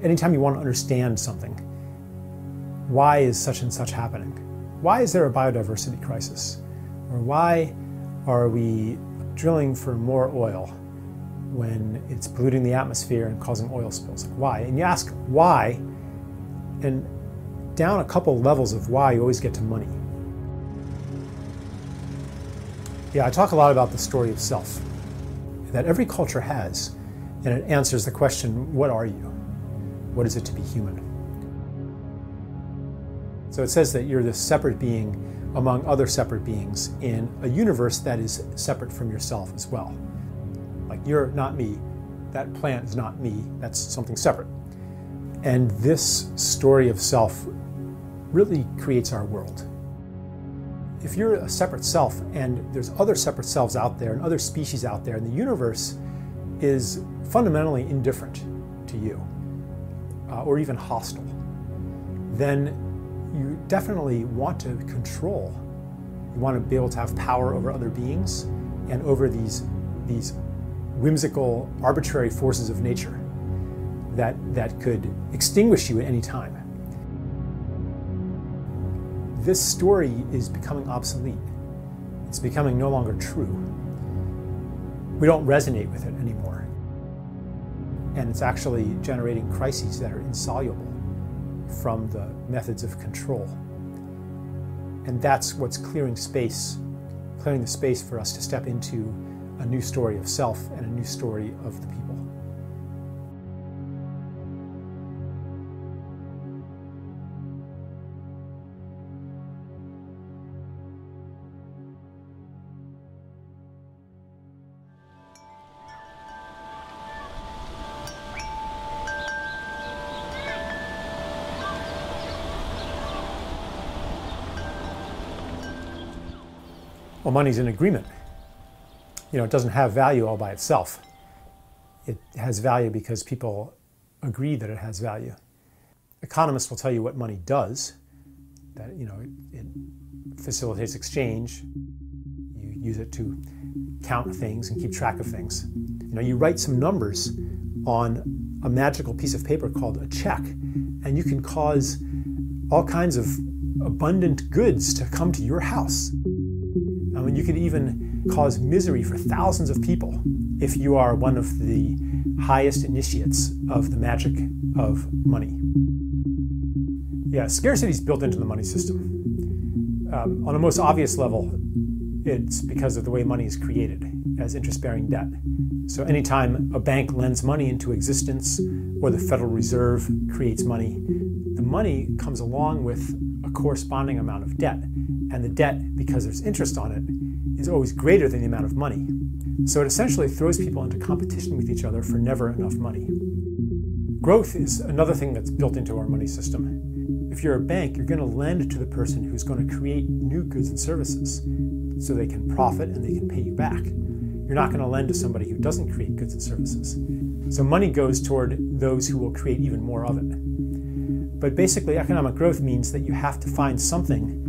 anytime you want to understand something, why is such and such happening? Why is there a biodiversity crisis? Or why are we drilling for more oil when it's polluting the atmosphere and causing oil spills? Like, why? And you ask why, and down a couple levels of why, you always get to money. Yeah, I talk a lot about the story of self that every culture has, and it answers the question, what are you? What is it to be human? So it says that you're this separate being among other separate beings in a universe that is separate from yourself as well. Like, you're not me, that plant is not me, that's something separate. And this story of self really creates our world. If you're a separate self and there's other separate selves out there and other species out there, and the universe is fundamentally indifferent to you, or even hostile, then you definitely want to control. You want to be able to have power over other beings and over these whimsical, arbitrary forces of nature that could extinguish you at any time. This story is becoming obsolete. It's becoming no longer true. We don't resonate with it anymore. And it's actually generating crises that are insoluble from the methods of control. And that's what's clearing the space for us to step into a new story of self and a new story of the people. Well, money's an agreement. You know, it doesn't have value all by itself. It has value because people agree that it has value. Economists will tell you what money does, that, you know, it facilitates exchange. You use it to count things and keep track of things. You know, you write some numbers on a magical piece of paper called a check, and you can cause all kinds of abundant goods to come to your house. I mean, you could even cause misery for thousands of people if you are one of the highest initiates of the magic of money. Yeah, scarcity is built into the money system. On a most obvious level, it's because of the way money is created as interest-bearing debt. So anytime a bank lends money into existence or the Federal Reserve creates money, the money comes along with a corresponding amount of debt. And the debt, because there's interest on it, is always greater than the amount of money. So it essentially throws people into competition with each other for never enough money. Growth is another thing that's built into our money system. If you're a bank, you're going to lend to the person who's going to create new goods and services so they can profit and they can pay you back. You're not going to lend to somebody who doesn't create goods and services. So money goes toward those who will create even more of it. But basically, economic growth means that you have to find something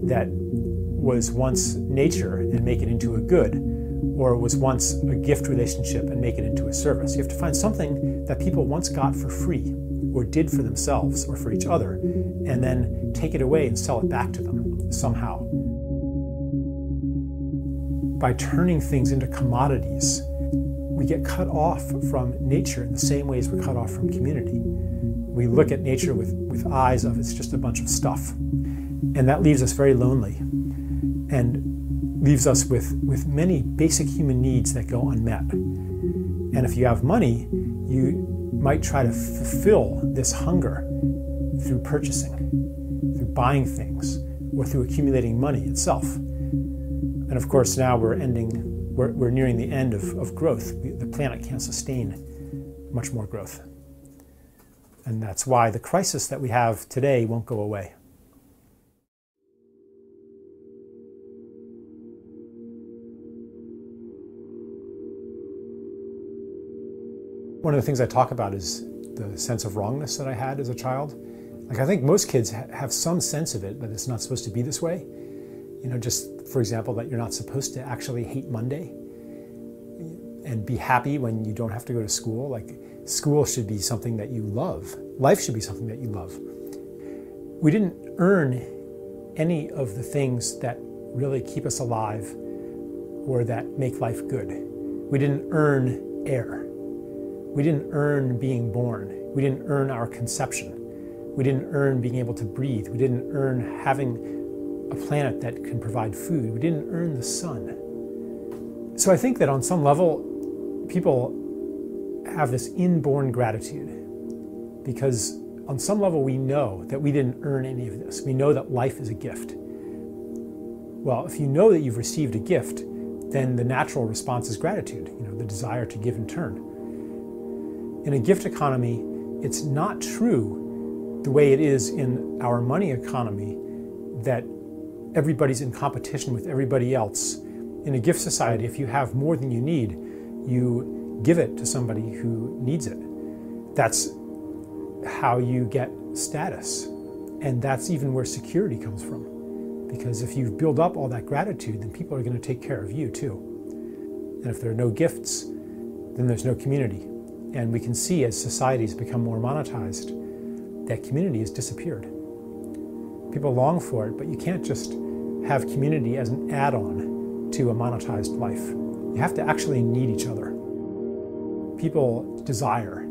that was once nature and make it into a good, or was once a gift relationship and make it into a service. You have to find something that people once got for free, or did for themselves or for each other, and then take it away and sell it back to them somehow. By turning things into commodities, we get cut off from nature in the same way as we're cut off from community. We look at nature with eyes of it's just a bunch of stuff. And that leaves us very lonely and leaves us with many basic human needs that go unmet. And if you have money, you might try to fulfill this hunger through purchasing, through buying things, or through accumulating money itself. And of course, now we're nearing the end of growth. The planet can't sustain much more growth. And that's why the crisis that we have today won't go away. One of the things I talk about is the sense of wrongness that I had as a child. Like, I think most kids have some sense of it, that it's not supposed to be this way. You know, just for example, that you're not supposed to actually hate Monday and be happy when you don't have to go to school. Like, School should be something that you love. Life should be something that you love. We didn't earn any of the things that really keep us alive or that make life good. We didn't earn air. We didn't earn being born. We didn't earn our conception. We didn't earn being able to breathe. We didn't earn having a planet that can provide food. We didn't earn the sun. So I think that on some level, people have this inborn gratitude because on some level we know that we didn't earn any of this. We know that life is a gift. Well, if you know that you've received a gift, then the natural response is gratitude, the desire to give in turn. In a gift economy, it's not true the way it is in our money economy that everybody's in competition with everybody else. In a gift society, if you have more than you need, you give it to somebody who needs it. That's how you get status. And that's even where security comes from. Because if you build up all that gratitude, then people are going to take care of you too. And if there are no gifts, then there's no community. And we can see as societies become more monetized, that community has disappeared. People long for it, but you can't just have community as an add-on to a monetized life. You have to actually need each other. People desire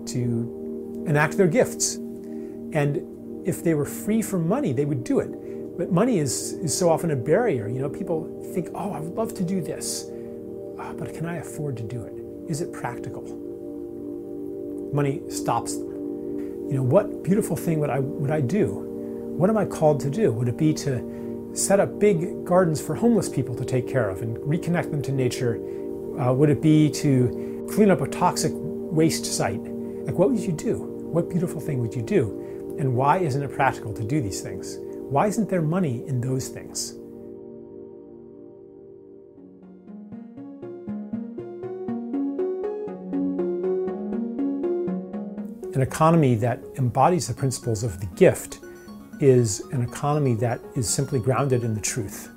to enact their gifts. And if they were free from money, they would do it. But money is so often a barrier. People think, oh, I would love to do this, but can I afford to do it? Is it practical? Money stops them. What beautiful thing would I do? What am I called to do? Would it be to set up big gardens for homeless people to take care of and reconnect them to nature? Would it be to clean up a toxic waste site? Like, what would you do? What beautiful thing would you do? And why isn't it practical to do these things? Why isn't there money in those things? An economy that embodies the principles of the gift is an economy that is simply grounded in the truth.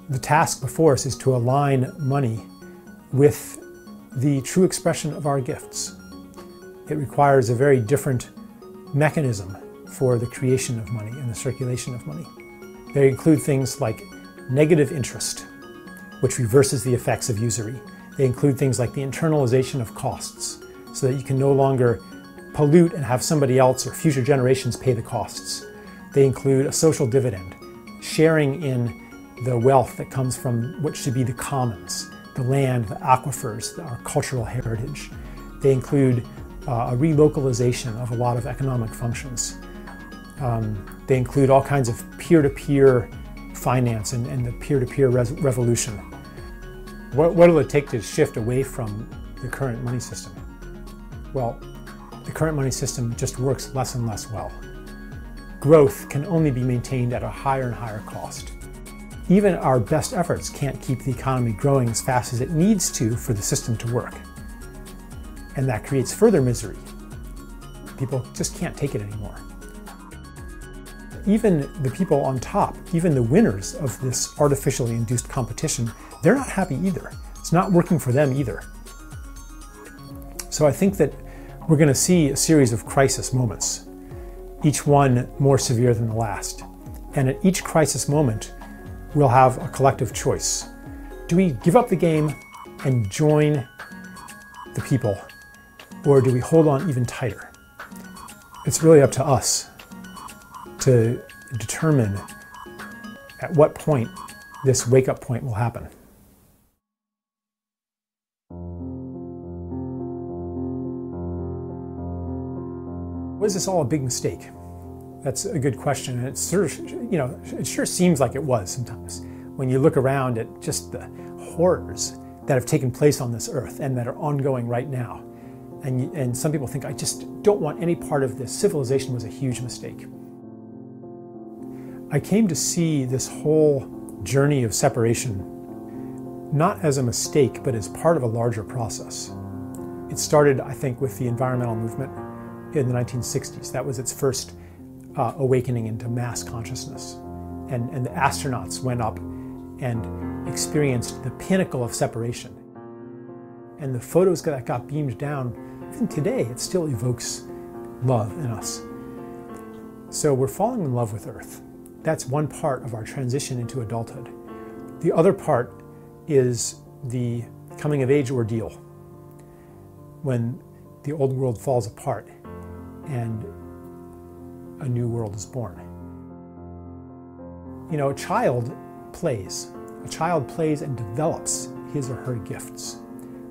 The task before us is to align money with the true expression of our gifts. It requires a very different mechanism for the creation of money and the circulation of money. They include things like negative interest, which reverses the effects of usury. They include things like the internalization of costs, so that you can no longer pollute and have somebody else or future generations pay the costs. They include a social dividend, sharing in the wealth that comes from what should be the commons, the land, the aquifers, our cultural heritage. They include a relocalization of a lot of economic functions. They include all kinds of peer-to-peer finance and the peer-to-peer revolution. What will it take to shift away from the current money system? Well, the current money system just works less and less well. Growth can only be maintained at a higher and higher cost. Even our best efforts can't keep the economy growing as fast as it needs to for the system to work. And that creates further misery. People just can't take it anymore. Even the people on top, even the winners of this artificially induced competition, they're not happy either. It's not working for them either. So I think that we're going to see a series of crisis moments, each one more severe than the last. And at each crisis moment, we'll have a collective choice. Do we give up the game and join the people, or do we hold on even tighter? It's really up to us to determine at what point this wake-up point will happen. Was this all a big mistake? That's a good question, and it sure seems like it was sometimes. When you look around at just the horrors that have taken place on this earth and that are ongoing right now, and some people think, I just don't want any part of this. Civilization was a huge mistake. I came to see this whole journey of separation not as a mistake, but as part of a larger process. It started, I think, with the environmental movement in the 1960s. That was its first awakening into mass consciousness. And the astronauts went up and experienced the pinnacle of separation. And the photos that got beamed down even today, it still evokes love in us. So we're falling in love with Earth. That's one part of our transition into adulthood. The other part is the coming of age ordeal, when the old world falls apart and a new world is born. You know, a child plays. A child plays and develops his or her gifts,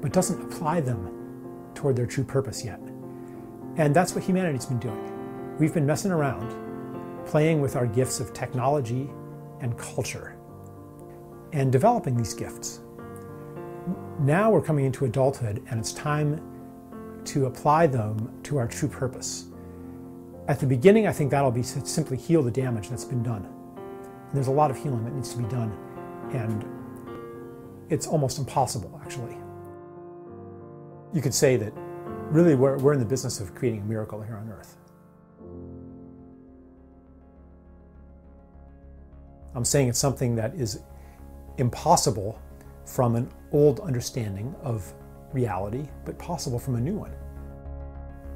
but doesn't apply them toward their true purpose yet. And that's what humanity's been doing. We've been messing around, playing with our gifts of technology and culture, and developing these gifts. Now we're coming into adulthood, and it's time to apply them to our true purpose. At the beginning, I think that'll be to simply heal the damage that's been done. And there's a lot of healing that needs to be done, and it's almost impossible, actually. You could say that really we're in the business of creating a miracle here on Earth. I'm saying it's something that is impossible from an old understanding of reality, but possible from a new one.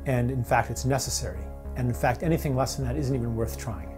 And in fact, it's necessary. And in fact, anything less than that isn't even worth trying.